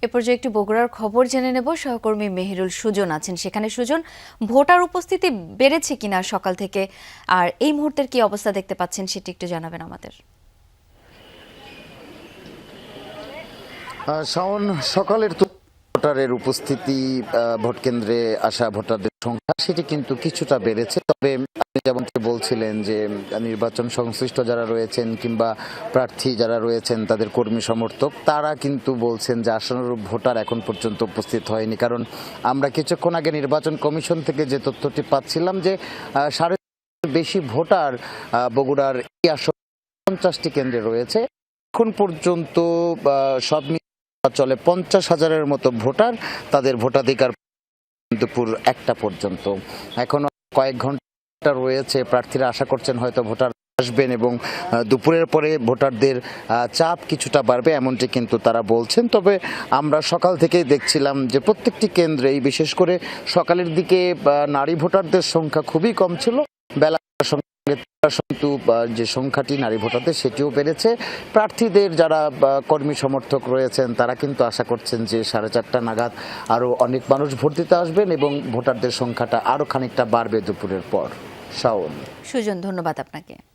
এ পর্যায়ে একটু বগুড়ার খবর জেনে নেব। সহকর্মী মেহেরুল সুজন আছেন সেখানে। সুজন, ভোটার উপস্থিতি বেড়েছে কিনা সকাল থেকে, আর এই মুহূর্তের কি অবস্থা দেখতে পাচ্ছেন সেটি একটু জানাবেন আমাদের। শাওন, সকালের ভোটারের উপস্থিতি, ভোট কেন্দ্রে আসা ভোটারদের সংখ্যা সেটি কিন্তু কিছুটা বেড়েছে। তবে আপনি যেমনটি বলছিলেন যে নির্বাচন সংশ্লিষ্ট যারা রয়েছেন কিংবা প্রার্থী যারা রয়েছেন তাদের কর্মী সমর্থক তারা কিন্তু বলছেন যে আশানুরূপ ভোটার এখন পর্যন্ত উপস্থিত হয়নি। কারণ আমরা কিছুক্ষণ আগে নির্বাচন কমিশন থেকে যে তথ্যটি পাচ্ছিলাম যে 5.5 বেশি ভোটার বগুড়ার এই আসন 50টি কেন্দ্রে রয়েছে। এখন পর্যন্ত সব চলে 50,000-এর মতো ভোটার তাদের ভোটাধিকার দুপুর 1টা পর্যন্ত। এখনো কয়েক ঘন্টা রয়েছে। প্রার্থীরা আশা করছেন হয়তো ভোটার আসবেন এবং দুপুরের পরে ভোটারদের চাপ কিছুটা বাড়বে, এমনটি কিন্তু তারা বলছেন। তবে আমরা সকাল থেকেই দেখছিলাম যে প্রত্যেকটি কেন্দ্রেই, বিশেষ করে সকালের দিকে নারী ভোটারদের সংখ্যা খুবই কম ছিল। বেলা কিন্তু যে সংখ্যাটি নারী ভোটারদের সেটিও বেড়েছে। প্রার্থীদের যারা কর্মী সমর্থক রয়েছেন তারা কিন্তু আশা করছেন যে 4:30 নাগাদ আরও অনেক মানুষ ভোট দিতে আসবেন এবং ভোটারদের সংখ্যাটা আরও খানিকটা বাড়বে দুপুরের পর। শাওন। সুজন, ধন্যবাদ আপনাকে।